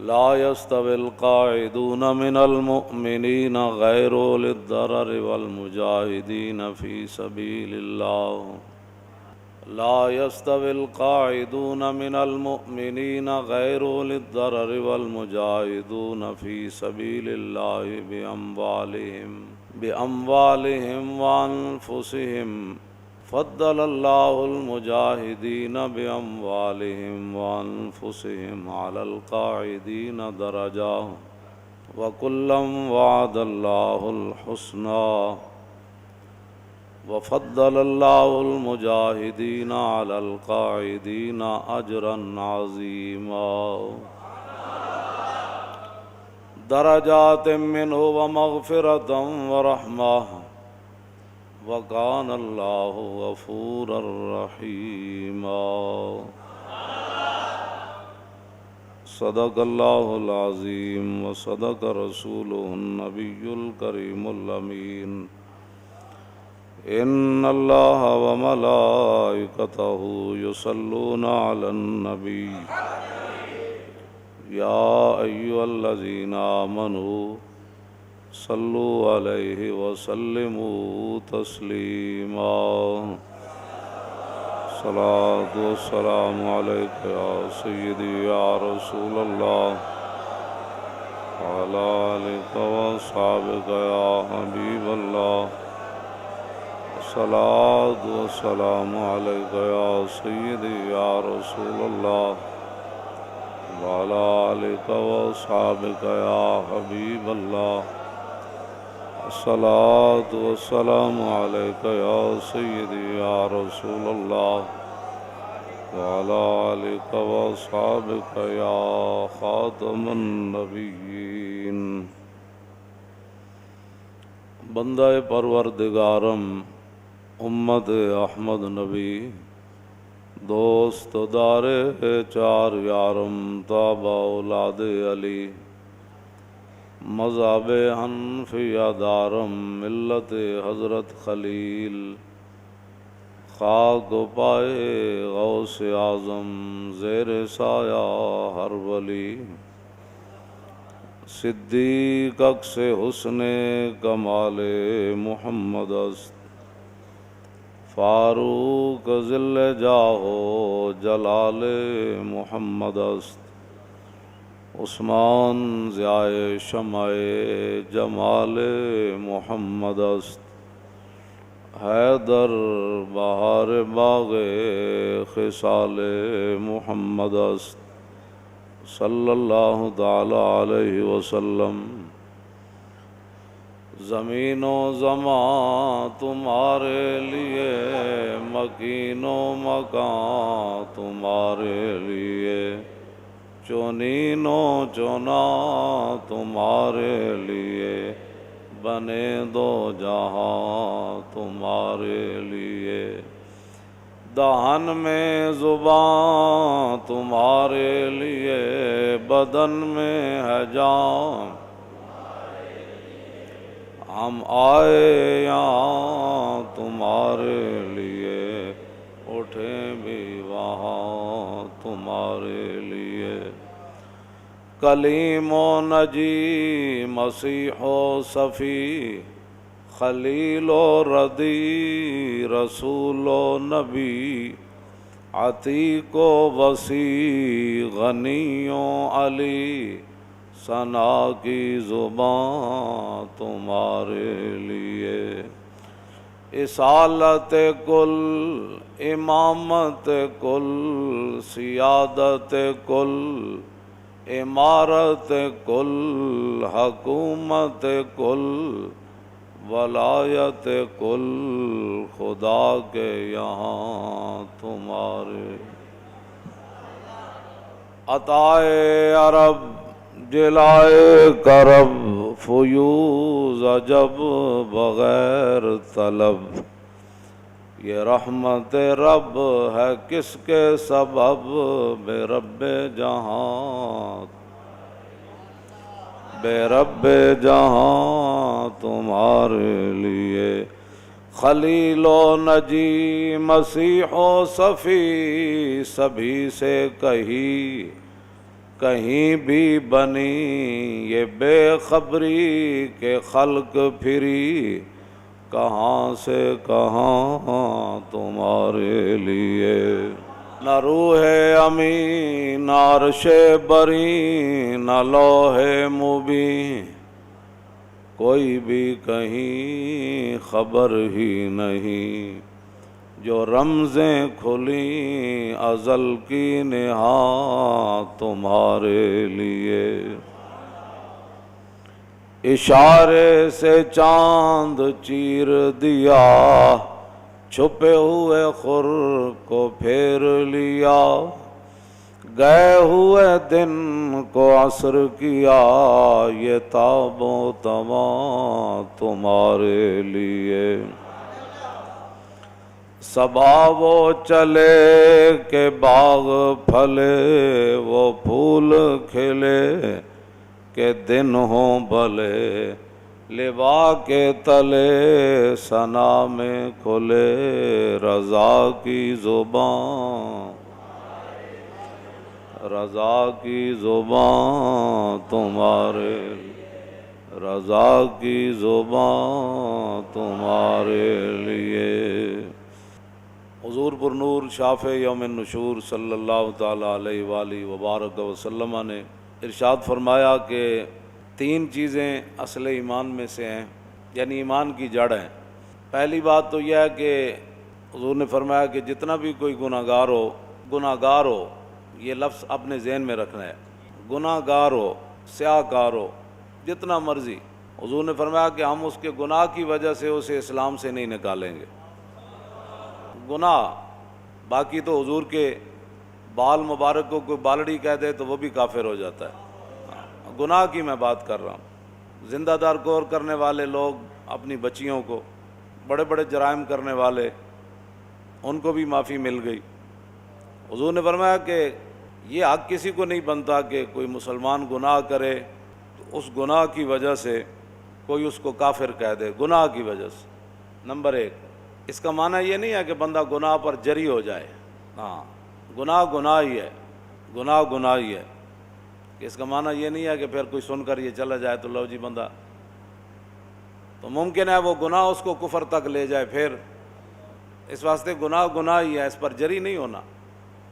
لا يستوي القاعدون من المؤمنين غير أولي الضرر والمجاهدين في سبيل الله لا يستوي القاعدون من المؤمنين غير أولي الضرر والمجاهدون في سبيل الله بأموالهم وأنفسهم فضل الله المجاهدين بأموالهم وأنفسهم على القاعدين درجات وكلا وعد الله الحسنى وفضل الله المجاهدين على القاعدين أجرا عظيما درجات منه ومغفرة ورحمة وَكَانَ اللَّهُ غَفُورًا رَحِيمًا صدق اللہ العظیم وصدق رسولہ النبی الکریم الامین ان اللہ وملائکتہ یصلون علی النبی یا ایھا الذین آمنوا صلوا علیہ وسلموا تسلیما صلاۃ والسلام علیک یا سیدی یا رسول اللہ وعلی آلک واصحابک یا حبیب اللہ صلاۃ والسلام علیک یا سیدی یا رسول اللہ وعلی آلک واصحابک یا حبیب اللہ الصلاۃ والسلام علیک یا سیدی یا رسول اللہ وعلی آلک واصحابک یا خاتم النبیین بندہ پروردگارم امت احمد نبی دوست دار چار یارم تابع اولاد علی مذہب حنفیہ دارم ملت حضرت خلیل خاک پائے غوث اعظم زیر سایہ ہر ولی صدیق عکس حسن کمال محمد است فاروق ذل جاہ جلال محمد است عثمان ضیاء شمع جمال محمد است حیدر بہار باغ خصال محمد است صلی اللہ تعالی علیہ وسلم زمین و زمان تمہارے لیے مکین و مکان تمہارے لیے چونین و چونا تمہارے لیے بنے دو جہاں تمہارے لیے دہن میں زبان تمہارے لیے بدن میں ہے جان ہم آئے یہاں تمہارے لیے اٹھیں بھی وہاں تمہارے لیے کلیم و نجی مسیح و صفی خلیل و ردی رسول و نبی عتیق و وسیع غنی و علی ثنا کی زبان تمہارے لیے اصالت کل امامت کل سیادت کل عمارت کل حکومت کل ولایت کل خدا کے یہاں تمہارے عطائے عرب جلائے کرب فیوز عجب بغیر طلب یہ رحمت رب ہے کس کے سبب بے رب جہاں بے رب جہاں تمہارے لیے خلیل و نجی مسیح و صفی سبھی سے کہی کہیں بھی بنی یہ بے خبری کہ خلق پھری کہاں سے کہاں تمہارے لیے۔ نہ روح امین نہ عرش بری نہ لوح مبین، کوئی بھی کہیں خبر ہی نہیں، جو رمزیں کھلیں ازل کی نہا تمہارے لیے۔ اشارے سے چاند چیر دیا، چھپے ہوئے خور کو پھیر لیا، گئے ہوئے دن کو عصر کیا، یہ تاب و تمام تمہارے لیے۔ صبا وہ چلے کہ باغ پھلے، وہ پھول کھلے کہ دن ہوں بھلے، لوا کے تلے ثنا میں کھلے رضا کی زبان، رضا کی زبان تمہارے، رضا کی زبان تمہارے لیے۔ حضور پر نور شافع یوم النشور صلی اللہ تعالیٰ علیہ وآلہ وبارک وسلم نے ارشاد فرمایا کہ 3 چیزیں اصل ایمان میں سے ہیں، یعنی ایمان کی جڑ ہیں۔ پہلی بات تو یہ ہے کہ حضور نے فرمایا کہ جتنا بھی کوئی گناہ گار ہو، یہ لفظ اپنے ذہن میں رکھنا ہے، گناہ گار ہو، سیاہ کار ہو، جتنا مرضی، حضور نے فرمایا کہ ہم اس کے گناہ کی وجہ سے اسے اسلام سے نہیں نکالیں گے۔ گناہ، باقی تو حضور کے بال مبارک کو کوئی بالڑی کہہ دے تو وہ بھی کافر ہو جاتا ہے، گناہ کی میں بات کر رہا ہوں۔ زندہ دار کور کرنے والے لوگ اپنی بچیوں کو، بڑے بڑے جرائم کرنے والے، ان کو بھی معافی مل گئی۔ حضور نے فرمایا کہ یہ حق کسی کو نہیں بنتا کہ کوئی مسلمان گناہ کرے تو اس گناہ کی وجہ سے کوئی اس کو کافر کہہ دے، گناہ کی وجہ سے۔ نمبر 1، اس کا معنی یہ نہیں ہے کہ بندہ گناہ پر جری ہو جائے، ہاں، گناہ گناہ ہی ہے، گناہ گناہ ہی ہے۔ اس کا معنی یہ نہیں ہے کہ پھر کوئی سن کر یہ چلا جائے تو لو جی بندہ، تو ممکن ہے وہ گناہ اس کو کفر تک لے جائے، پھر اس واسطے گناہ گناہ ہی ہے، اس پر جری نہیں ہونا۔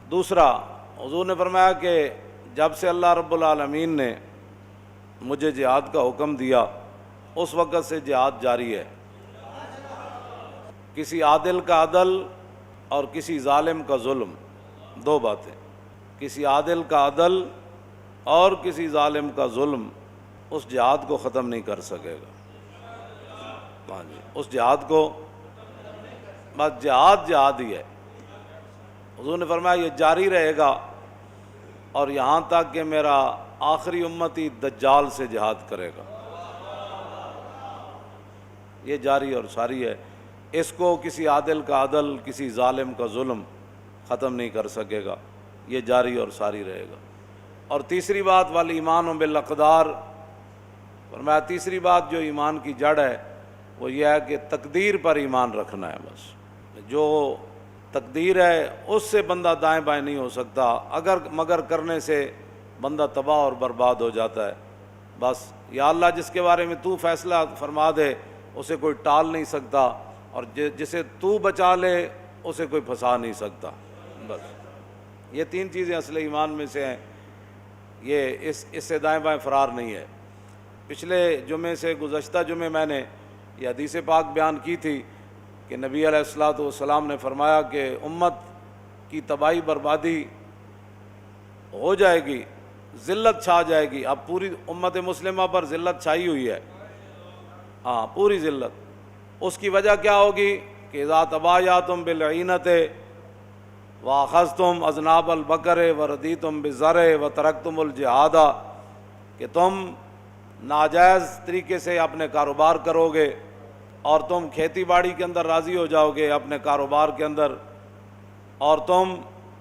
دوسرا، حضور نے فرمایا کہ جب سے اللہ رب العالمین نے مجھے جہاد کا حکم دیا اس وقت سے جہاد جاری ہے۔ کسی عادل کا عدل اور کسی ظالم کا ظلم، 2 باتیں، کسی عادل کا عدل اور کسی ظالم کا ظلم اس جہاد کو ختم نہیں کر سکے گا۔ ہاں جی، اس جہاد کو، بس جہاد ہی ہے۔ حضور نے فرمایا یہ جاری رہے گا اور یہاں تک کہ میرا آخری امتی دجال سے جہاد کرے گا، یہ جاری اور ساری ہے۔ اس کو کسی عادل کا عدل، کسی ظالم کا ظلم ختم نہیں کر سکے گا، یہ جاری اور ساری رہے گا۔ اور تیسری بات، والایمان بالاقدار، فرمایا تیسری بات جو ایمان کی جڑ ہے وہ یہ ہے کہ تقدیر پر ایمان رکھنا ہے۔ بس جو تقدیر ہے اس سے بندہ دائیں بائیں نہیں ہو سکتا، اگر مگر کرنے سے بندہ تباہ اور برباد ہو جاتا ہے۔ بس یا اللہ جس کے بارے میں تو فیصلہ فرما دے اسے کوئی ٹال نہیں سکتا، اور جسے تو بچا لے اسے کوئی پھنسا نہیں سکتا۔ بس یہ 3 چیزیں اصل ایمان میں سے ہیں، یہ اس سے دائیں بائیں فرار نہیں ہے۔ پچھلے جمعے سے گزشتہ جمعے میں نے یہ حدیث پاک بیان کی تھی کہ نبی علیہ الصلوۃ والسلام نے فرمایا کہ امت کی تباہی بربادی ہو جائے گی، ذلت چھا جائے گی۔ اب پوری امت مسلمہ پر ذلت چھائی ہوئی ہے، ہاں پوری ذلت۔ اس کی وجہ کیا ہوگی کہ اذا تبایعتم بالعینۃ واخذتم اذناب البقر وردیتم بالزرع وترکتم الجہاد، کہ تم ناجائز طریقے سے اپنے کاروبار کرو گے اور تم کھیتی باڑی کے اندر راضی ہو جاؤ گے اپنے کاروبار کے اندر، اور تم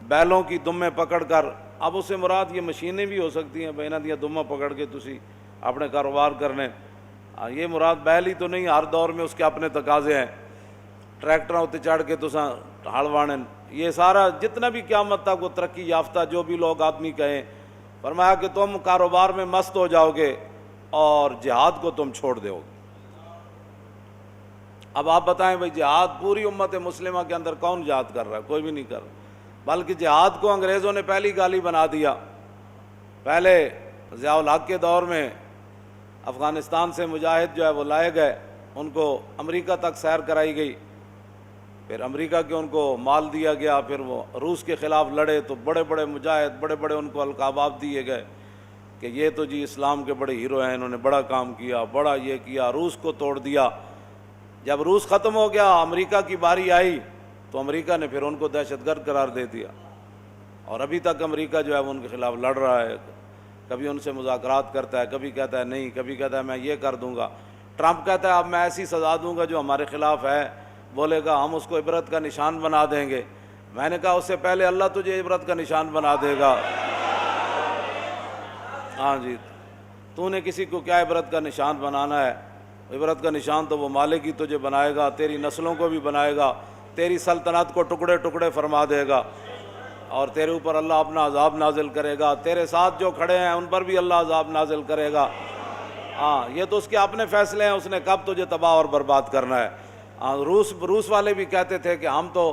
بیلوں کی دمیں پکڑ کر، اب اس سے مراد یہ مشینیں بھی ہو سکتی ہیں، بہنا دیا دمہ پکڑ کے تسی اپنے کاروبار کرنے، یہ مراد بیل ہی تو نہیں، ہر دور میں اس کے اپنے تقاضے ہیں، ٹریکٹراں اتنے چڑھ کے تساں ہل وانے، یہ سارا جتنا بھی قیامت تک وہ ترقی یافتہ جو بھی لوگ آدمی کہیں، فرمایا کہ تم کاروبار میں مست ہو جاؤ گے اور جہاد کو تم چھوڑ دو گے۔ اب آپ بتائیں بھائی جہاد پوری امت مسلمہ کے اندر کون جہاد کر رہا ہے؟ کوئی بھی نہیں کر رہا، بلکہ جہاد کو انگریزوں نے پہلی گالی بنا دیا۔ پہلے ضیاء الحق کے دور میں افغانستان سے مجاہد جو ہے وہ لائے گئے، ان کو امریکہ تک سیر کرائی گئی، پھر امریکہ کے ان کو مال دیا گیا، پھر وہ روس کے خلاف لڑے تو بڑے بڑے مجاہد، بڑے بڑے ان کو القابات دیے گئے کہ یہ تو جی اسلام کے بڑے ہیرو ہیں، انہوں نے بڑا کام کیا، بڑا یہ کیا، روس کو توڑ دیا۔ جب روس ختم ہو گیا، امریکہ کی باری آئی تو امریکہ نے پھر ان کو دہشت گرد قرار دے دیا، اور ابھی تک امریکہ جو ہے وہ ان کے خلاف لڑ رہا ہے، کبھی ان سے مذاکرات کرتا ہے، کبھی کہتا ہے نہیں، کبھی کہتا ہے میں یہ کر دوں گا۔ ٹرمپ کہتا ہے اب میں ایسی سزا دوں گا جو ہمارے خلاف ہے، بولے گا ہم اس کو عبرت کا نشان بنا دیں گے۔ میں نے کہا اس سے پہلے اللہ تجھے عبرت کا نشان بنا دے گا۔ ہاں جی، تو نے کسی کو کیا عبرت کا نشان بنانا ہے؟ عبرت کا نشان تو وہ مالک ہی تجھے بنائے گا، تیری نسلوں کو بھی بنائے گا، تیری سلطنت کو ٹکڑے ٹکڑے فرما دے گا، اور تیرے اوپر اللہ اپنا عذاب نازل کرے گا، تیرے ساتھ جو کھڑے ہیں ان پر بھی اللہ عذاب نازل کرے گا۔ ہاں، یہ تو اس کے اپنے فیصلے ہیں، اس نے کب تجھے تباہ اور برباد کرنا ہے۔ روس والے بھی کہتے تھے کہ ہم تو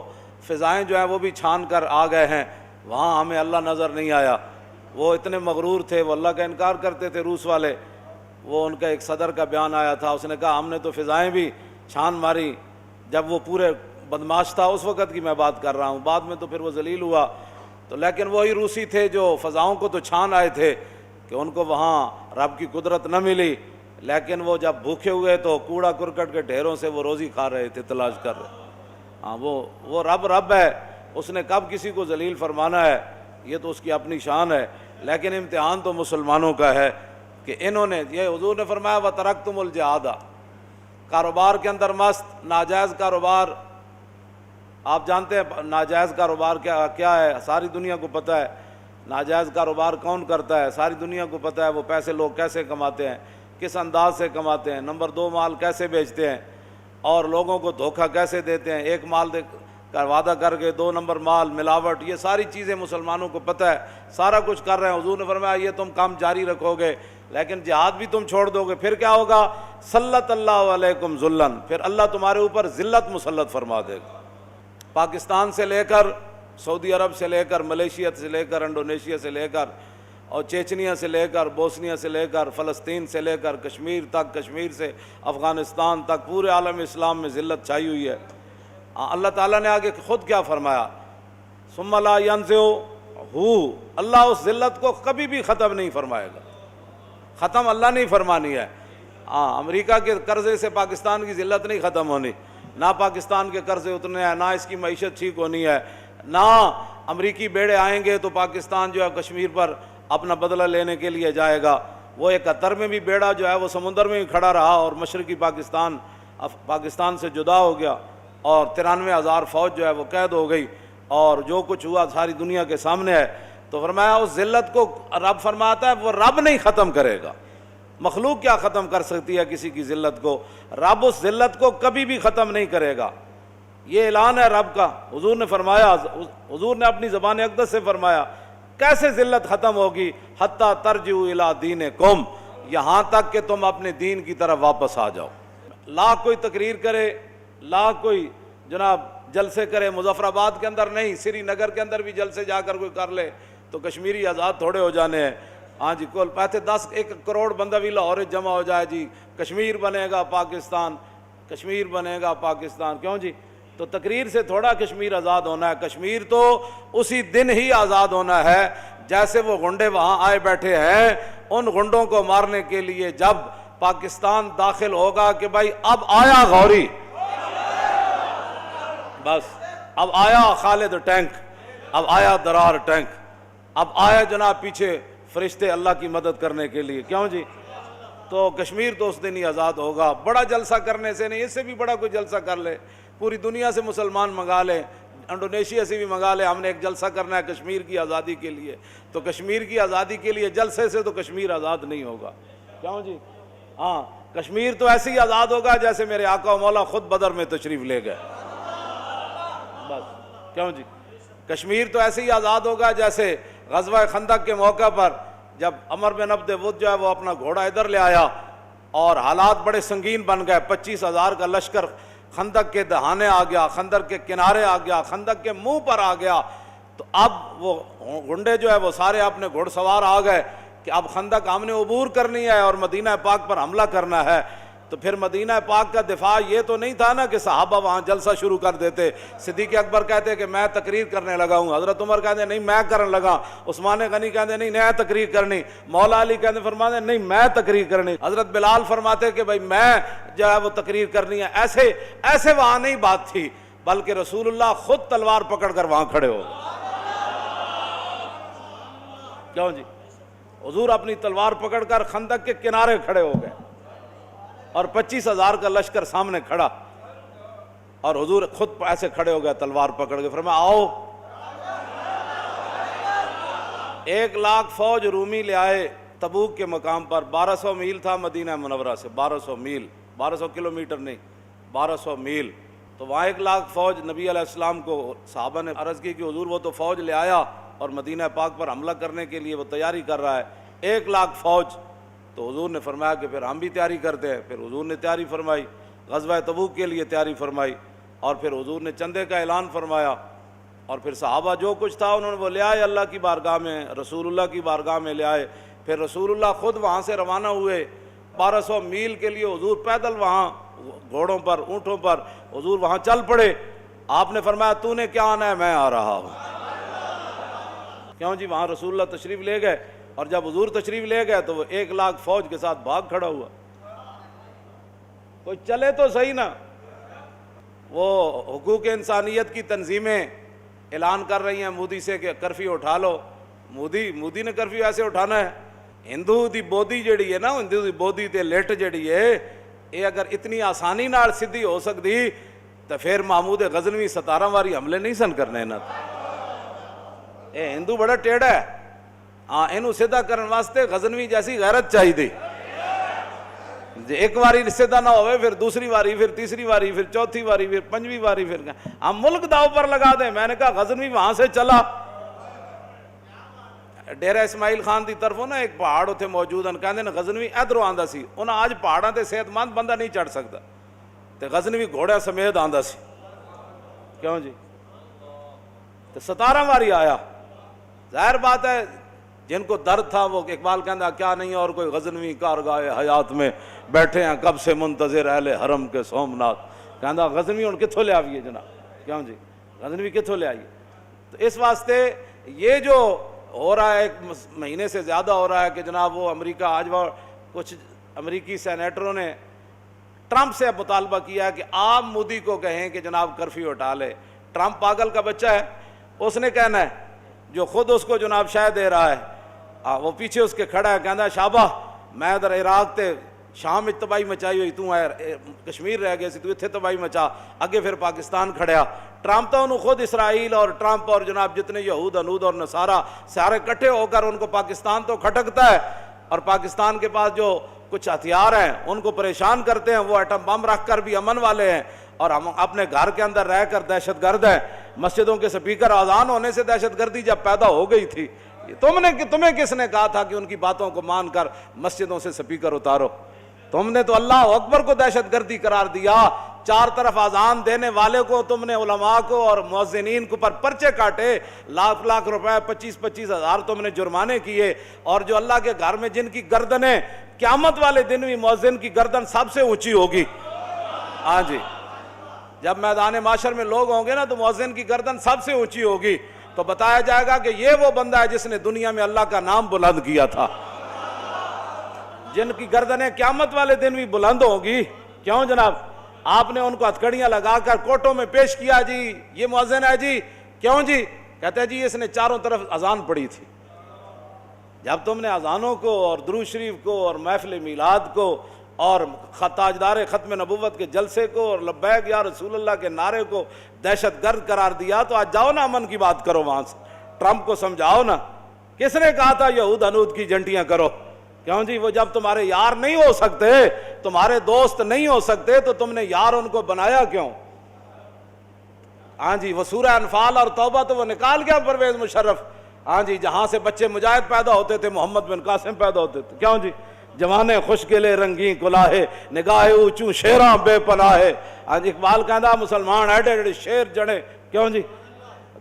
فضائیں جو ہیں وہ بھی چھان کر آ گئے ہیں، وہاں ہمیں اللہ نظر نہیں آیا۔ وہ اتنے مغرور تھے، وہ اللہ کا انکار کرتے تھے روس والے۔ وہ ان کا ایک صدر کا بیان آیا تھا، اس نے کہا ہم نے تو فضائیں بھی چھان ماری، جب وہ پورے بدماش تھا اس وقت کی میں بات کر رہا ہوں، بعد میں تو پھر وہ ذلیل ہوا۔ تو لیکن وہی روسی تھے جو فضاؤں کو تو چھان آئے تھے کہ ان کو وہاں رب کی قدرت نہ ملی، لیکن وہ جب بھوکے ہوئے تو کوڑا کرکٹ کے ڈھیروں سے وہ روزی کھا رہے تھے، تلاش کر رہے۔ ہاں، وہ رب ہے، اس نے کب کسی کو ذلیل فرمانا ہے، یہ تو اس کی اپنی شان ہے۔ لیکن امتحان تو مسلمانوں کا ہے کہ انہوں نے، یہ حضور نے فرمایا وَتَرَكْتُمُ الْجِهَادَ، کاروبار کے اندر مست، ناجائز کاروبار۔ آپ جانتے ہیں ناجائز کاروبار کیا ہے، ساری دنیا کو پتہ ہے۔ ناجائز کاروبار کون کرتا ہے، ساری دنیا کو پتہ ہے۔ وہ پیسے لوگ کیسے کماتے ہیں، کس انداز سے کماتے ہیں، نمبر 2 مال کیسے بیچتے ہیں، اور لوگوں کو دھوکہ کیسے دیتے ہیں، ایک مال کا وعدہ کر کے 2 نمبر مال، ملاوٹ، یہ ساری چیزیں مسلمانوں کو پتہ ہے، سارا کچھ کر رہے ہیں۔ حضور نے فرمایا یہ تم کام جاری رکھو گے، لیکن جہاد بھی تم چھوڑ دو گے، پھر کیا ہوگا؟ سلط اللہ علیکم ذلًا، پھر اللہ تمہارے اوپر ذلت مسلط فرما دے گا۔ پاکستان سے لے کر سعودی عرب سے لے کر ملیشیا سے لے کر انڈونیشیا سے لے کر اور چیچنیا سے لے کر بوسنیا سے لے کر فلسطین سے لے کر کشمیر تک، کشمیر سے افغانستان تک، پورے عالم اسلام میں ذلت چھائی ہوئی ہے۔ اللہ تعالیٰ نے آگے خود کیا فرمایا؟ ثم لا ينزعه، اللہ اس ذلت کو کبھی بھی ختم نہیں فرمائے گا، ختم اللہ نہیں فرمانی ہے۔ امریکہ کے قرضے سے پاکستان کی ذلت نہیں ختم ہونی، نہ پاکستان کے قرضے اتنے ہیں، نہ اس کی معیشت ٹھیک ہونی ہے، نہ امریکی بیڑے آئیں گے تو پاکستان جو ہے کشمیر پر اپنا بدلہ لینے کے لیے جائے گا۔ وہ 71 میں بھی بیڑا جو ہے وہ سمندر میں ہی کھڑا رہا اور مشرقی پاکستان سے جدا ہو گیا، اور 93,000 فوج جو ہے وہ قید ہو گئی، اور جو کچھ ہوا ساری دنیا کے سامنے ہے۔ تو فرمایا اس ذلت کو رب فرماتا ہے وہ رب نہیں ختم کرے گا۔ مخلوق کیا ختم کر سکتی ہے کسی کی ذلت کو؟ رب اس ذلت کو کبھی بھی ختم نہیں کرے گا۔ یہ اعلان ہے رب کا۔ حضور نے فرمایا، حضور نے اپنی زبان اقدس سے فرمایا کیسے ذلت ختم ہوگی؟ حتیٰ ترجعوا الی دینکم، یہاں تک کہ تم اپنے دین کی طرف واپس آ جاؤ۔ لاکھ کوئی تقریر کرے، لاکھ کوئی جناب جلسے کرے، مظفر آباد کے اندر نہیں، سری نگر کے اندر بھی جلسے جا کر کوئی کر لے تو کشمیری آزاد تھوڑے ہو جانے ہیں۔ ہاں جی، کل پہتے 1 کروڑ بندہ بھی لاہور جمع ہو جائے جی کشمیر بنے گا پاکستان، کشمیر بنے گا پاکستان، کیوں جی؟ تو تقریر سے تھوڑا کشمیر آزاد ہونا ہے، کشمیر تو اسی دن ہی آزاد ہونا ہے جیسے وہ غنڈے وہاں آئے بیٹھے ہیں، ان غنڈوں کو مارنے کے لیے جب پاکستان داخل ہوگا کہ بھائی اب آیا غوری، بس اب آیا خالد ٹینک، اب آیا درار ٹینک، اب آیا جناب پیچھے فرشتے اللہ کی مدد کرنے کے لیے، کیوں جی؟ تو کشمیر تو اس دن ہی آزاد ہوگا۔ بڑا جلسہ کرنے سے نہیں، اس سے بھی بڑا کوئی جلسہ کر لے، پوری دنیا سے مسلمان منگا لے، انڈونیشیا سے بھی منگا لے، ہم نے ایک جلسہ کرنا ہے کشمیر کی آزادی کے لیے، تو کشمیر کی آزادی کے لیے جلسے سے تو کشمیر آزاد نہیں ہوگا، کیوں جی؟ ہاں، کشمیر تو ایسے ہی آزاد ہوگا جیسے میرے آقا و مولا خود بدر میں تشریف لے گئے، بس، کیوں جی؟ کشمیر تو ایسے ہی آزاد ہوگا جیسے غزوہ خندق کے موقع پر جب عمر بن عبد ود جو ہے وہ اپنا گھوڑا ادھر لے آیا اور حالات بڑے سنگین بن گئے، 25,000 کا لشکر خندق کے دہانے آ گیا، خندق کے کنارے آ گیا، خندق کے منہ پر آ گیا، تو اب وہ گنڈے جو ہے وہ سارے اپنے گھوڑ سوار آ گئے کہ اب خندق ہم نے عبور کرنی ہے اور مدینہ پاک پر حملہ کرنا ہے۔ تو پھر مدینہ پاک کا دفاع یہ تو نہیں تھا نا کہ صحابہ وہاں جلسہ شروع کر دیتے، صدیق اکبر کہتے کہ میں تقریر کرنے لگا ہوں، حضرت عمر کہتے نہیں میں کرنے لگا، عثمان غنی کہتے نہیں میں تقریر کرنی، مولا علی کہتے فرماتے نہیں میں تقریر کرنی، حضرت بلال فرماتے کہ بھائی میں جو ہے وہ تقریر کرنی ہے۔ ایسے وہاں نہیں بات تھی، بلکہ رسول اللہ خود تلوار پکڑ کر وہاں کھڑے ہو۔ کیوں جی؟ حضور اپنی تلوار پکڑ کر خندق کے کنارے کھڑے ہو گئے اور 25,000 کا لشکر سامنے کھڑا، اور حضور خود ایسے کھڑے ہو گئے تلوار پکڑ کے، فرمایا آؤ۔ 1,00,000 فوج رومی لے آئے تبوک کے مقام پر، 1200 میل تھا مدینہ منورہ سے، 1200 میل، 1200 کلومیٹر نہیں، 1200 میل۔ تو وہاں 1,00,000 فوج نبی علیہ السلام کو صحابہ نے عرض کی کہ حضور وہ تو فوج لے آیا اور مدینہ پاک پر حملہ کرنے کے لیے وہ تیاری کر رہا ہے، 1,00,000 فوج۔ تو حضور نے فرمایا کہ پھر ہم بھی تیاری کرتے ہیں۔ پھر حضور نے تیاری فرمائی، غزوہ تبوک کے لیے تیاری فرمائی، اور پھر حضور نے چندے کا اعلان فرمایا، اور پھر صحابہ جو کچھ تھا انہوں نے وہ لے آئے اللہ کی بارگاہ میں، رسول اللہ کی بارگاہ میں لے آئے۔ پھر رسول اللہ خود وہاں سے روانہ ہوئے 1200 میل کے لیے، حضور پیدل وہاں گھوڑوں پر اونٹوں پر حضور وہاں چل پڑے۔ آپ نے فرمایا تو نے کیا آنا ہے، میں آ رہا ہوں۔ کیوں جی؟ وہاں رسول اللہ تشریف لے گئے، اور جب حضور تشریف لے گئے تو وہ 1,00,000 فوج کے ساتھ بھاگ کھڑا ہوا۔ کوئی چلے تو صحیح نا۔ وہ حقوق انسانیت کی تنظیمیں اعلان کر رہی ہیں مودی سے کہ کرفیو اٹھا لو۔ مودی نے کرفیو ایسے اٹھانا ہے؟ ہندو دی بودی جڑی ہے نا، ہندو دی بودی تے لٹ جڑی ہے، یہ اگر اتنی آسانی نال سدھی ہو سکتی تو پھر محمود غزنوی 17 واری حملے نہیں سن کرنے نا۔ اے ہندو بڑا ٹیڑھا ہے، ہاں اینو سیدھا کرن واسطے غزنوی جیسی غیرت چاہیے تھی۔ ایک واری سیدھا نہ ہوئے، پھر دوسری واری، پھر تیسری واری، پھر چوتھی واری، پھر پنجویں واری، پھر ہم ملک داؤ پر لگا دیں۔ میں نے کہا غزنوی وہاں سے چلا، ڈیرہ اسماعیل خان دی طرفوں نا ایک پہاڑ اتنے موجود ہیں، کہندے نے غزنوی ادھروں آندا سی، انہاں آج پہاڑاں تے صحت مند بندہ نہیں چڑھ سکتا، تے غزنوی گھوڑا سمیت آندا سی۔ کیوں جی؟ تے 17 واری آیا۔ ظاہر بات ہے جن کو درد تھا وہ اقبال کہندا کیا نہیں اور کوئی غزنوی کارگاہ حیات میں بیٹھے ہیں کب سے منتظر اہل حرم کے سومنات، کہندا غزنوی ہن کتھوں لے آئیے جناب۔ کیوں جی؟ غزنوی کتھوں لے آئیے؟ تو اس واسطے یہ جو ہو رہا ہے، ایک مہینے سے زیادہ ہو رہا ہے کہ جناب وہ امریکہ، آج وہ کچھ امریکی سینیٹروں نے ٹرمپ سے مطالبہ کیا ہے کہ آپ مودی کو کہیں کہ جناب کرفیو ہٹا لے۔ ٹرمپ پاگل کا بچہ ہے، اس نے کہنا ہے، جو خود اس کو جناب شے دے رہا ہے، وہ پیچھے اس کے کھڑا ہے، کہندا شابہ میں ادھر عراق تے شام وچ تباہی مچائی ہوئی، تو کشمیر رہ گئے سی، تو اتنے تباہی مچا، اگے پھر پاکستان کھڑیا۔ ٹرمپ تو انہوں خود اسرائیل اور ٹرمپ اور جناب جتنے یہود انود اور نصارہ سارے کٹھے ہو کر ان کو پاکستان تو کھٹکتا ہے، اور پاکستان کے پاس جو کچھ ہتھیار ہیں ان کو پریشان کرتے ہیں، وہ ایٹم بم رکھ کر بھی امن والے ہیں، اور ہم اپنے گھر کے اندر رہ کر دہشت گرد ہیں۔ مسجدوں کے سپیکر آذان ہونے سے دہشت گردی جب پیدا ہو گئی تھی، تمہیں کس نے کہا تھا کہ ان کی باتوں کو مان کر مسجدوں سے سپیکر اتارو؟ تم نے تو اللہ اکبر کو دہشت گردی قرار دیا، چار طرف اذان دینے والے کو تم نے، علماء کو اور مؤذنین کو پر پرچے کاٹے، لاکھ لاکھ روپے، 25-25 ہزار تم نے جرمانے کیے، اور جو اللہ کے گھر میں جن کی گردنیں قیامت والے دن بھی مؤذن کی گردن سب سے اونچی ہوگی۔ ہاں جی، جب میدان معاشر میں لوگ ہوں گے نا تو مؤذن کی گردن سب سے اونچی ہوگی، تو بتایا جائے گا کہ یہ وہ بندہ ہے جس نے دنیا میں اللہ کا نام بلند کیا تھا، جن کی گردنیں قیامت والے دن بھی بلند ہوں گی۔ کیوں جناب؟ آپ نے ان کو ہتھکڑیاں لگا کر کوٹوں میں پیش کیا، جی یہ مؤذن ہے جی۔ کیوں جی؟ کہتے ہیں جی اس نے چاروں طرف اذان پڑھی تھی۔ جب تم نے اذانوں کو اور درود شریف کو اور محفل میلاد کو اور تاجدار ختم نبوت کے جلسے کو اور لبیک یا رسول اللہ کے نعرے کو دہشت گرد قرار دیا، تو آج جاؤ نا امن کی بات کرو، وہاں سے ٹرمپ کو سمجھاؤ نا، کس نے کہا تھا یہود انود کی جنٹیاں کرو؟ کیوں جی؟ وہ جب تمہارے یار نہیں ہو سکتے، تمہارے دوست نہیں ہو سکتے، تو تم نے یار ان کو بنایا کیوں؟ ہاں جی، وہ سورہ انفال اور توبہ تو وہ نکال گیا پرویز مشرف، ہاں جی، جہاں سے بچے مجاہد پیدا ہوتے تھے محمد بن قاسم پیدا ہوتے تھے. کیوں جی؟ جوانے خوشگلے رنگیں کلاہے نگاہ اونچوں شیراں بے پناہے. ہاں جی، اقبال کہندا مسلمان ایڈے ایڈے شیر جڑے. کیوں جی؟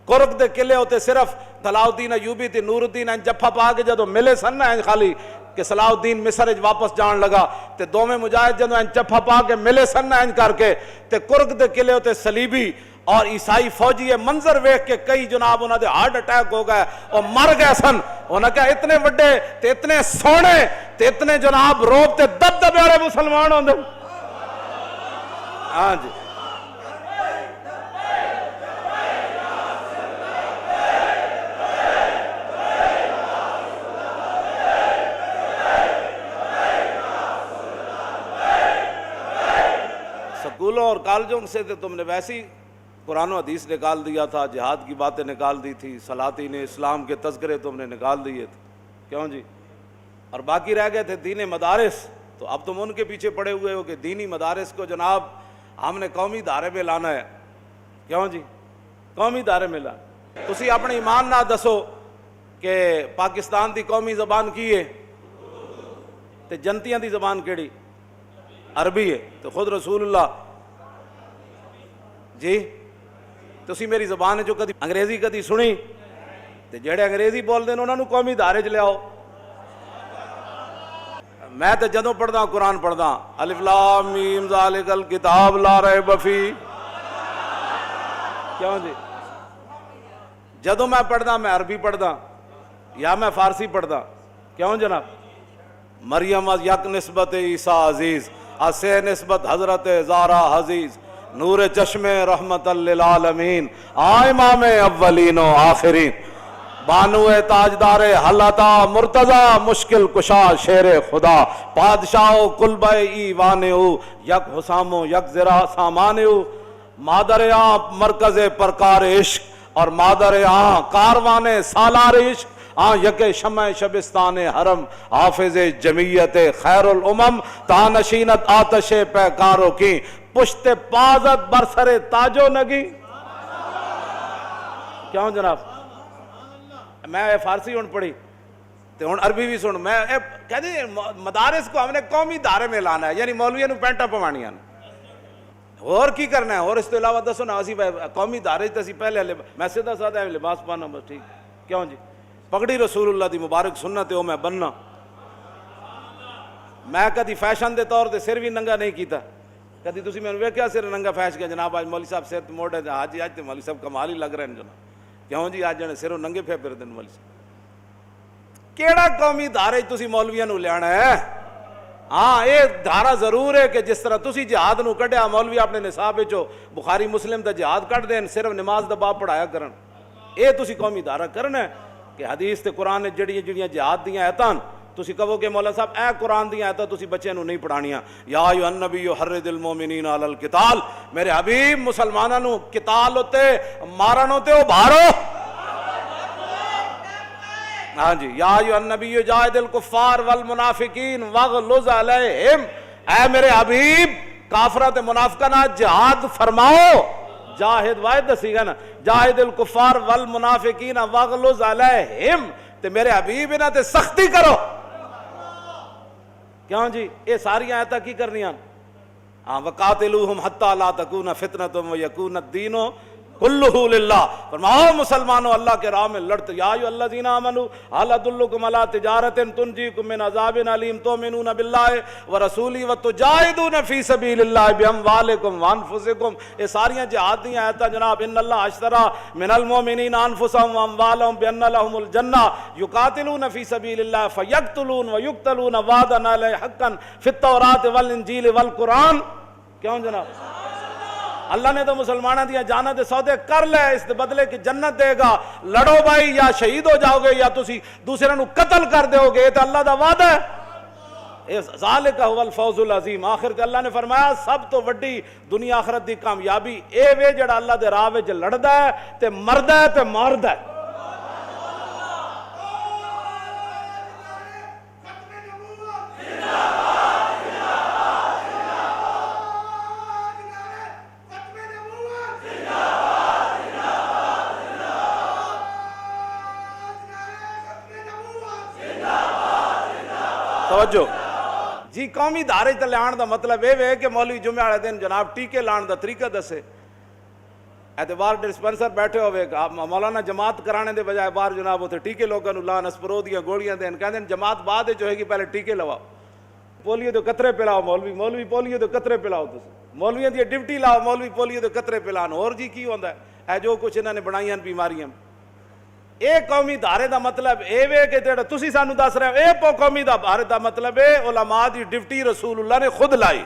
کرک دے قلعے ہوتے صرف صلاح الدین ایوبی تے نور الدین جفا پا کے جدو ملے سن نا خالی کہ صلاح الدین مصر واپس جان لگا تے دوویں مجاہد جدو جفا پا کے ملے سن نا کر کے تے کرک دے قلعے ہوتے صلیبی اور عیسائی فوجی یہ منظر ویکھ کے کئی جناب انہاں دے ہارٹ اٹیک ہو گئے اور مر گئے سن. انہاں کہا اتنے وڈے تے اتنے سونے تے اتنے جناب روب تے دبدبے والے مسلمان ہوندے. ہاں جی، سکولوں اور کالجوں سے تو تم نے ویسی قرآن و حدیث نکال دیا تھا، جہاد کی باتیں نکال دی تھی، سلاطین اسلام کے تذکرے تم نے نکال دیے تھے. کیوں جی؟ اور باقی رہ گئے تھے دینی مدارس. تو اب تم ان کے پیچھے پڑے ہوئے ہو کہ دینی مدارس کو جناب ہم نے قومی دھارے میں لانا ہے. کیوں جی؟ قومی دھارے میں لانا. تسی اپنے ایمان نہ دسو کہ پاکستان دی قومی زبان کی ہے تے جنتیاں دی زبان کیڑی؟ عربی ہے. تو خود رسول اللہ جی تسی میری زبان ہے جو کدی انگریزی کدی سنی تے جڑے انگریزی بول دے انہاں نوں قومی دھارے چ لیاؤ. میں تے جدوں پڑھدا قرآن پڑھدا الف لام میم ذالک الکتاب لا ریب فیہ. کیوں جی؟ جدوں میں پڑھدا میں عربی پڑھدا یا میں فارسی پڑھدا. کیوں جناب؟ مریم از یک نسبت عیسیٰ عزیز اسے نسبت حضرت زہرا حزیز نور چشم رحمت للعالمین امام اولین و آخرین بانو تاجدار حلتا مرتضی مشکل کشا شیر خدا بادشاہ قلب ایوان او یک حسام و یک زرا سامان او مادر آن مرکز پرکار عشق اور مادر آن کاروان سالار عشق یک شمع شبستان حرم حافظ جمعیت خیر الامم تانشینت آتش پیکاروں کی پشت پازت برسر تاجو نگی. کیوں جناب؟ میں فارسی ہون پڑھی تے ہون عربی بھی سن. میں کہتے ہیں مدارس کو ہم نے قومی دھارے میں لانا ہے، یعنی مولویوں نوں پینٹا پوانیاں اور کی کرنا ہے. اور اس تو علاوہ دسو نا اسی قومی دھارے تے اسی پہلے میں سیدھا سادہ لباس پانا بس ٹھیک. کیوں جی؟ پگڑی رسول اللہ دی مبارک سنت ہے وہ میں بننا. میں کدی فیشن دے طور تے سر بھی ننگا نہیں کیتا. کدی تسی میں ویکھیا سر ننگا فیش کے جناب آج مولوی صاحب سر موڑے حاجی آج تے مولوی صاحب کمال ہی لگ رہے ہیں جناب. کیوں جی؟ آج جنے سروں ننگے پھر دن مولوی صاحب کیڑا قومی دھارے تسی مولویاں نوں لیانا ہے؟ ہاں یہ دھارا ضرور ہے کہ جس طرح تسی جہاد نوں کڈیا مولوی اپنے نصاب وچوں بخاری مسلم دا جہاد کڈ دین صرف نماز دا باب پڑھایا کرن. اے تسی قومی دھارا کرنا ہے کہ حدیث تے قرآن جڑیاں جہاد دیاں آیتاں تسی کہو کہ مولا صاحب اے قرآن دیاں آیتاں تسی بچے نوں نہیں پڑھانیاں. یا ایھا النبی حرض المومنین علی القتال، میرے حبیب مسلماناں نوں قتال ہوتے مارن ہوتے ابھارو. ہاں جی، یا ایھا النبی جاہد الکفار والمنافقین واغلظ علیہم، اے میرے حبیب کافراں تے منافقاں نال جہاد فرماؤ. جاہد واحد دسی گا نا، جاہد الکفار والمنافقین واغلظ علیہم، تے میرے حبیب انہاں تے سختی کرو. کیوں جی؟ یہ ساری آیتاں کی کرنیاں؟ ہاں وقاتلوہم حتی لا تکون فتنۃ ویکون الدین کلہ للہ. فرماؤ مسلمانوں اللہ کے راہ میں لڑتے. یا ایھا الذین آمنوا ھل ادلکم علی تجارۃ تنجیکم من عذاب علیم تؤمنون باللہ ورسولہ وتجاہدون فی سبیل اللہ باموالکم وانفسکم. یہ ساریاں جہاد دی آیتاں جناب. ان اللہ اشتری من المؤمنین انفسهم واموالهم بان لهم الجنہ یقاتلون فی سبیل اللہ فیقتلون ویقتلون وعدا علیہ حقا فی التوراۃ والانجیل والقرآن. کیوں جناب؟ اللہ نے تو مسلمانوں دیا جاناں دے سودے کر لے، اس دے بدلے کی جنت دے گا. لڑو بھائی، یا شہید ہو جاؤ گے یا تسی دوسرے نو قتل کر دیو گے. یہ تو اللہ دا وعدہ ہے. ذالک هو الفوز العظیم. آخر تے اللہ نے فرمایا سب تو وڈی دنیا آخرت دی کامیابی اے وے جڑا اللہ دے راہ وچ لڑدا ہے تے مردا ہے تے ماردا ہے. توجہ جی قومی دھارے تے لیان دا مطلب یہ ہے کہ مولوی جمعے والے دن جناب ٹیکے لان دا طریقہ دسے اعتبار ڈسپینسر بیٹھے ہوئے مولانا جماعت کرانے دے بجائے باہر جناب ہوتے ٹیکے لوگوں لان اسپرو دیا گولیاں دین کہتے ہیں جماعت بعد جو ہے گی پہلے ٹیکے لواؤ پولیو دے قطرے پلاؤ مولوی پولیو دے قطرے پلاؤ مولویاں دی ڈیوٹی لاؤ مولوی پولیو دے قطرے پلان اور جی کی ہوندا ہے جو کچھ انہوں نے بنائیاں بیماریاں اے قومی دھارے دا مطلب اے وے کہ جڑا تسی سانو دس رہے ہو اے قومی دھارے دا مطلب ہے علماء دی ڈیوٹی رسول اللہ نے خود لائی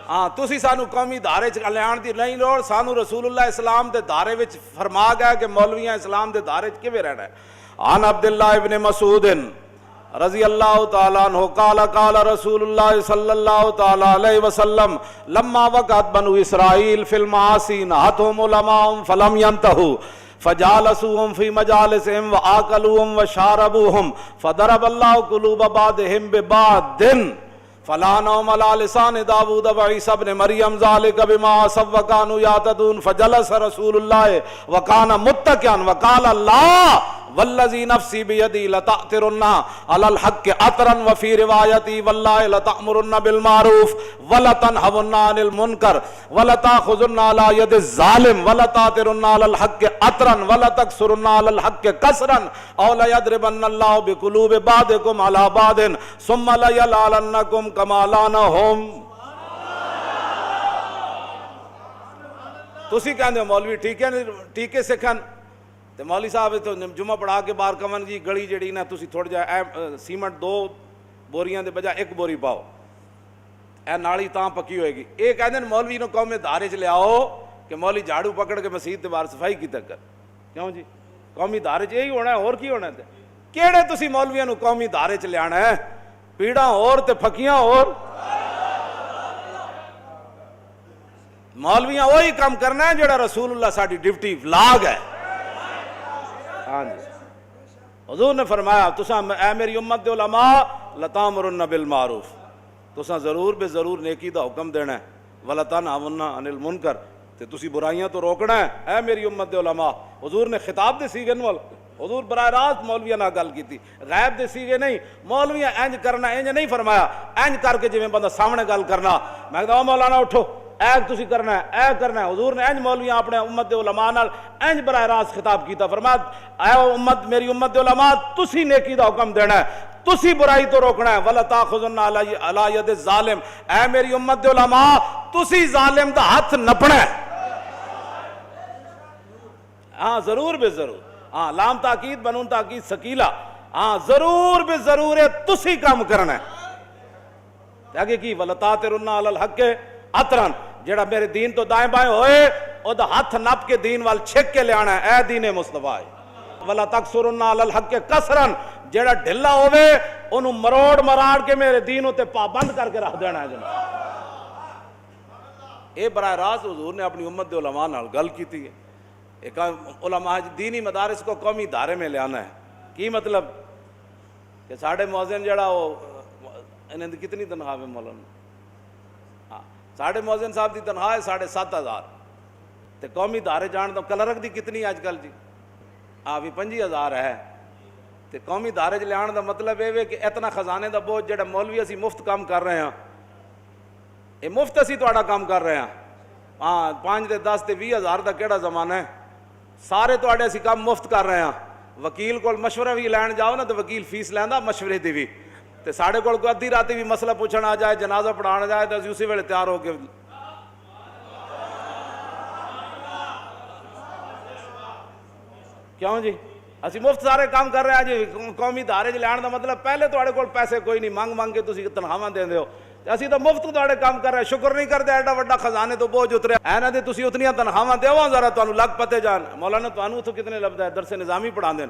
ہاں تسی سانو قومی دھارے چ لیان دی نہیں لوڑ سانو رسول اللہ اسلام دے دھارے وچ فرما گیا کہ مولویاں اسلام دے دھارے چ کیویں رہنا ہے عن عبداللہ ابن مسعود رضی اللہ تعالیٰ عنہ قال قال رسول اللہ صلی اللہ تعالیٰ علیہ وسلم لما وقعت بنو اسرائیل فی المعاصی نہتهم علماء فلم ينتهوا فجالسوهم في مجالسهم وآكلوهم وشاربوهم فضرب الله قلوب بعضهم ببعض فلا نوم على لسان داود وعيسى ابن مريم ذلك بما عصوا وكانوا يعتدون فجلس رسول الله وكان متكئا وقال الله والذي نفسي بيدي لتأثرن على الحق أثرا وفي روايتي والله لتأمرن بالمعروف ولتنهون عن المنكر ولتأخذن على يد الظالم ولتأثرن على الحق أثرا ولتكسرن على الحق كسرا أو ليضربن الله بقلوب بعضكم على بعض ثم ليلعننكم كما لعنهم تسی کہندے مولوی ٹھیک ہے سکھن تے مولوی صاحب تو جمعہ پڑھا کے باہر کمن جی گلی جڑی نا تسی تھوڑا جا سیمنٹ 2 بوریاں دے بجائے 1 بوری پاؤ اے نالی تاں پکی ہوئے گی اے کہندے مولوی نو قوم دھارے چ لے آؤ کہ مولوی جھاڑو پکڑ کے مسجد تے باہر صفائی کی تک کر کیوں جی قومی دھارے چ یہی ہونا ہے اور کی ہونا ہے کیڑے تسی مولویاں نو قومی دھارے چ لے آنا ہے پیڑاں اور تے پھکیاں اور مولویاں وہی کام کرنا ہے جڑا رسول اللہ ساڈی ڈیوٹی لاگ ہے ہاں جی حضور نے فرمایا تساں اے میری امت دے علماء لتامرن بالمعروف تساں ضرور بے ضرور نیکی دا حکم دینا ہے ولتنہون عن المنکر تے تسی برائیاں تو روکنا ہے اے میری امت دے علماء حضور نے خطاب دے سیغے نال حضور براہ راست مولویاں نال گل کیتی غیب دے سیغے نہیں مولویاں انج کرنا انج نہیں فرمایا انج کر کے جویں بندہ سامنے گل کرنا میں کہدا مولانا اٹھو اے تسی کرنا ہے اے کرنا ہے حضور نے انج مولویاں اپنے امت دے علماء نال انج براہ راست خطاب کیتا فرمایا اے امت میری امت دے علماء تسی نیکی دا حکم دینا ہے تسی برائی تو روکنا ہے ولا تاخذن علی ید الظالم اے میری امت دے علماء تسی ظالم دا ہاتھ نپنا ہے ہاں ضرور بے ضرور ہاں لام تاکید بنون تاکید ثقیلہ ہاں ضرور بے ضرور ہے تسی کام کرنا ہے آگے کی ولا تاثرن علی الحق اطرن جڑا میرے دین تو دائیں بائیں ہوئے او دا ہاتھ نپ کے دین وال چھک کے لے آنا ہے اے دین مصطفیٰ ولا تکسرن علی الحق کسرن جڑا ڈھلا ہوئے انہوں مروڑ مراڑ کے میرے دین تے پابند کر کے رکھ دینا ہے جناب اے براہ راست حضور نے اپنی امت دے علماء نال گل کیتی ہے ایک علماء دینی مدارس کو قومی دھارے میں لے آنا ہے کی مطلب کہ ساڑھے مؤذن جڑا وہ انہیں کتنی تنخواہ ہے مولانا ساڑھے مؤذن صاحب دی تنخواہ ہے 7,500 تے قومی دھارے جان تو کلرک دی کتنی آج کل جی بھی 5,000 ہے تے قومی دھارے چ لے دا مطلب یہ کہ اتنا خزانے دا بوجھ جڑا مولوی اسی مفت کام کر رہے ہیں یہ مفت اسی تہاڈا کام کر رہے ہیں ہاں 5 تے 10 تے 20,000 دا کیڑا زمانہ ہے سارے تہاڈے اسی کام مفت کر رہے ہیں وکیل کول مشورہ بھی لین جاؤ نا تو وکیل فیس لیندا مشورے دی بھی تے ساڈے کول کوئی ادھی راتی بھی مسئلہ پوچھنا آ جائے جنازہ پڑھانا جائے تو اسی ویلے تیار ہو کے کیوں جی اسی مفت سارے کام کر رہے ہیں جی قومی دھارے چ لین دا مطلب پہلے تہاڈے کول پیسے کوئی نہیں مانگ کے تسی تنخواہ دیندے ہو اسی تو مفت تہاڈے کام کر رہے ہیں شکر نہیں کرتے ایڈا وڈا خزانے تو بوجھ اترے اینا دے تسی اتنیاں تنخواہ دیو ذرا تانوں لگ پتے جان مولانا تانوں اتوں کتنے لبدا ہے درس نظامی پڑھاندے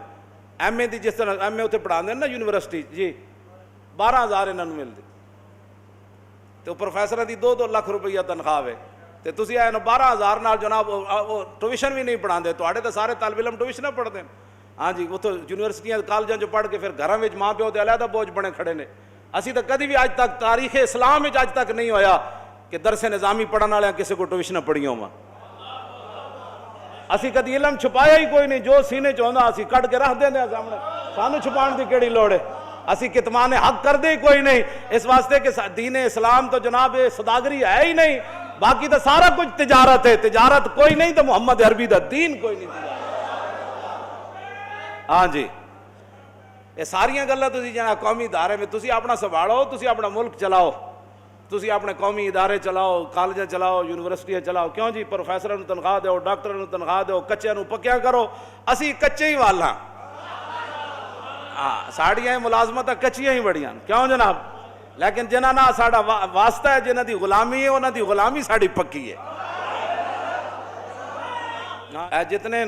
ایم اے دی جس طرح ایم اے اتنے پڑھاندے نا یونیورسٹی جی 12,000 انہاں نوں ملدی تو پروفیسر دی 2-2 لاکھ روپیہ تنخواہ ہے تے تسی اے 12,000 نال جناب ٹیوشن بھی نہیں پڑھاندے تہاڈے تے سارے طالب علم ٹیوشن پڑھدے ہاں جی اتوں یونیورسٹیاں کالجاں جو پڑھ کے پھر گھراں وچ ماں پیو تے علیحدہ بوجھ بنے کھڑے نے اسی تو کدی بھی اج تک تاریخ اسلام وچ اج تک نہیں ہویا کہ درس نظامی پڑھن والے کسی کو ٹیوشن پڑھیاں ہوا اسی کدی علم چھپایا ہی کوئی نہیں جو سینے چ ہوندا اسی کڈ کے رکھ دیندے سامنے سانو چھپان دی کیڑی لوڑ ہے اسی کتمان حق کر دے کوئی نہیں، اس واسطے کہ دین اسلام تو جناب سوداگری ہے ہی نہیں، باقی تو سارا کچھ تجارت ہے، تجارت کوئی نہیں تو محمد عربی دا دین کوئی نہیں تجارت۔ ہاں جی، یہ ساریاں گلاں تسی جناب قومی ادارے میں تسی اپنا سنبھالو، تسی اپنا ملک چلاؤ، تسی اپنے قومی ادارے چلاؤ، کالج چلاؤ، یونیورسٹیاں چلاؤ، کیوں جی پروفیسراں نوں تنخواہ دیو، ڈاکٹراں نوں تنخواہ دیو، کچیاں نوں پکیاں کرو، اسی کچے ہی والا ہاں، ساڑیاں ملازمت کچیاں ہی بڑیاں، کیوں جناب؟ لیکن جنہاں نہ ساڑا واسطہ ہے، جنہاں دی غلامی ہے، انہاں دی غلامی ساڑی پکی ہے۔ جتنے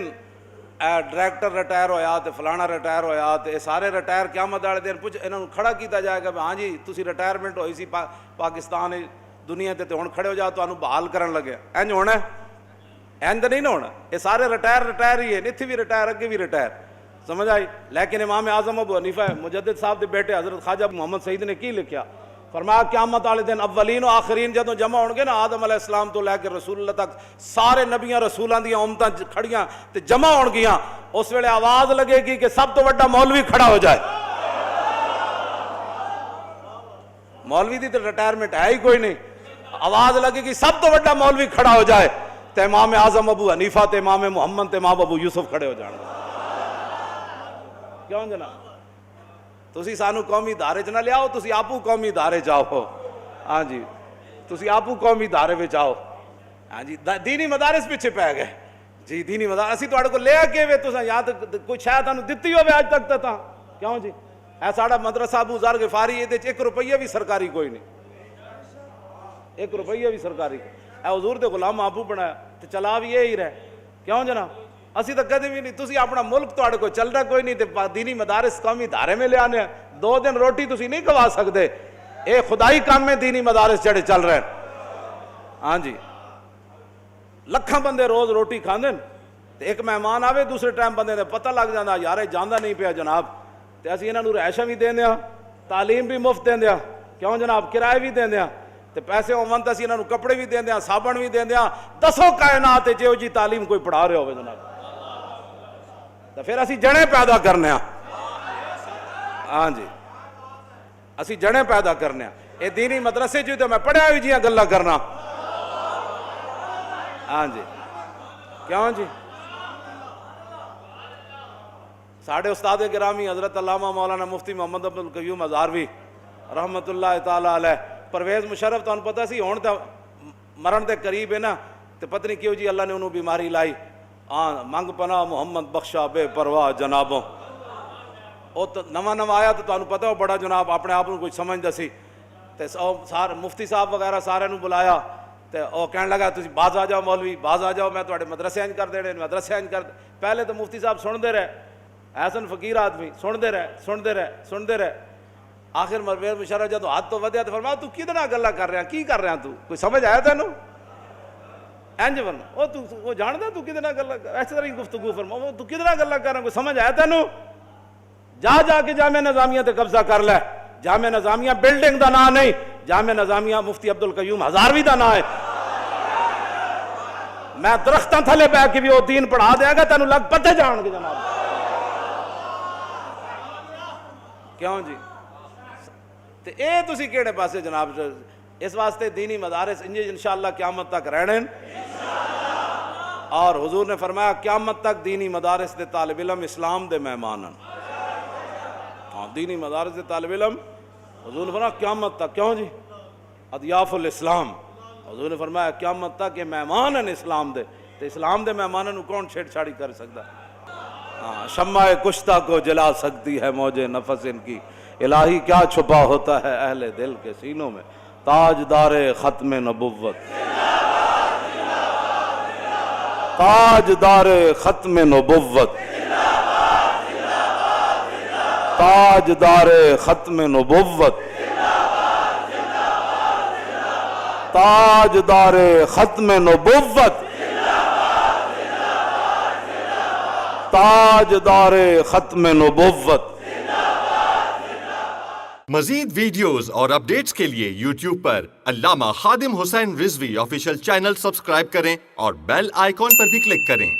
ڈائریکٹر ریٹائر ہویا تے فلانا ریٹائر ہویا تے سارے ریٹائر قیامت والے دن پوچھ انہاں نوں کھڑا کیتا جائے گا، ہاں جی تسی ریٹائرمنٹ ہوئی سی پاکستان دنیا تے ہن کھڑے ہو جاؤ تانوں بحال کرن لگے، انج ہونا ہے؟ انج نہیں نہ ہونا، یہ سارے ریٹائر ہی ہے، اتنے بھی ریٹائر اگے بھی ریٹائر، سمجھ آئی؟ لیکن امام اعظم ابو حنیفہ مجدد صاحب دے بیٹے حضرت خواجہ محمد سعید نے کی لکھیا؟ فرمایا قیامت والے دن اولین و آخرین جدوں جمع ہون گے نا، آدم علیہ السلام تو لے کے رسول اللہ تک سارے نبیاں رسولاں دیاں امتاں کھڑیاں تے جمع ہون گیاں، اس ویلے آواز لگے گی کہ سب تو بڑا مولوی کھڑا ہو جائے۔ مولوی دی تو ریٹائرمنٹ ہے ہی کوئی نہیں، آواز لگے گی سب تو بڑا مولوی کھڑا ہو جائے، تے امام اعظم ابو حنیفہ تے امام محمد تے امام ابو یوسف کھڑے ہو جان گے۔ کیوں جناب؟ تسی سانو قومی ادارے چ نہ لیاؤ، تسی آپو قومی ادارے جاؤ، ہاں جی تسی آپو قومی ادارے وچ آؤ، ہاں جی دینی مدارس پیچھے پی گئے جی، دینی مدارس اسی تواڈے کو لے کے وے تساں یا تے کوئی شاید تانوں دتی ہوے اج تک تاں، کیوں جی؟ اے ساڈا مدرسہ ابو ذر غفاری اے تے 1 روپیہ بھی سرکاری کوئی نہیں، 1 روپیہ بھی سرکاری، اے حضور دے غلام آپو بنایا تے چلا بھی یہی رہے، کیوں جناب؟ اسی تو کدی بھی نہیں، تسی اپنا ملک تواڈے کو چلدا کوئی نہیں تے دینی مدارس قومی ادارے میں لے آنے، 2 دن روٹی تسی نہیں کھوا سکدے، اے خدائی کام میں دینی مدارس جڑے چل رہے ہیں، ہاں جی لکھاں بندے روز روٹی کھاندے تے ایک مہمان آوے دوسرے ٹائم بندے دے پتہ لگ جاندا یار اے جاندا نہیں پیا جناب، تے اسی انہاں نوں رہائشاں بھی دیندیاں، تعلیم بھی مفت دیندیاں، کیوں جناب؟ کرائے بھی دیندیاں تے پیسے ہون تے اسی انہاں نوں کپڑے بھی دیندیاں، صابن بھی دیندیاں، دسو کائنات جہو جی تعلیم کوئی پڑھا رہے ہوے جناب، تو پھر اسی جڑے پیدا کرنے ہاں، ہاں جی اسی جڑے پیدا کرنے ہاں، اے دینی مدرسے چ تے میں پڑھیا ہوئی جیاں گلاں کرنا، ہاں جی کیوں جی؟ ساڑھے استاد گرامی حضرت علامہ مولانا مفتی محمد عبد القیوم ہزاروی رحمت اللہ تعالی علیہ، پرویز مشرف تانوں پتہ سی ہون تے مرن دے قریب ہے نا، تے پتہ نہیں کیوں جی اللہ نے انہوں بیماری لائی، ہاں منگ پناہ محمد بخشا بے پرواہ جنابوں، وہ تو نواں آیا تو تانوں پتہ ہو بڑا جناب اپنے آپ کو کچھ سمجھدا سی، تے سارے مفتی صاحب وغیرہ سارے نوں بلایا تے وہ کہنے لگا تسی باز آ جاؤ مولوی، باز آ جاؤ، میں تواڈے مدرسے انج کر دینے، مدرسے انج کر، پہلے تو مفتی صاحب سن دے رہے، حسن فقیر آدمی سن دے رہے، آخر پرویز مشرف جدوں ہاتھ تو ودیا تو فرمایا تو کدے نال گلاں کر رہا کی کر رہا تو کوئی سمجھ آیا تینوں؟ انج ورنہ وہ جاندا تو کدے نال گلاں اس طرح ہی گفتگو فرما، تو کدے نال گلاں کر رہا کوئی سمجھ آیا تینوں؟ جا کے جامعہ نظامیہ تے قبضہ کر لے، جامعہ نظامیہ بلڈنگ دا نام نہیں، جامعہ نظامیہ مفتی عبد القیوم ہزاروی دا نام ہے، میں درختاں تھلے بیٹھ کے بھی وہ دین پڑھا دیا گا، تینوں لگ پتے جان گے جناب، کیوں جی؟ تے اے تسی کیڑے پاسے جناب؟ اس واسطے دینی مدارس انشاءاللہ قیامت تک رہنے، اور حضور نے فرمایا قیامت تک دینی مدارس دے طالب علم اسلام دے مہمان ہیں، ہاں دینی مدارس دے طالب علم حضور نے فرمایا قیامت تک، کیوں جی؟ اضیاف الاسلام، حضور نے فرمایا قیامت تک یہ مہمان ہیں اسلام دے، تے اسلام دے مہمانوں کو کون چھیڑ چھاڑی کر سکتا؟ ہاں شمع کشتہ کو جلا سکتی ہے موج نفس ان کی، الہی کیا چھپا ہوتا ہے اہل دل کے سینوں میں، تاجدار ختم نبوت، تاجدار ختم نبوت، تاجدار ختم نبوت، تاجدار ختم نبوت، تاجدار ختم نبوت۔ مزید ویڈیوز اور اپڈیٹس کے لیے یوٹیوب پر علامہ Khadim Hussain Rizvi official channel subscribe کریں اور بیل آئیکن پر بھی کلک کریں۔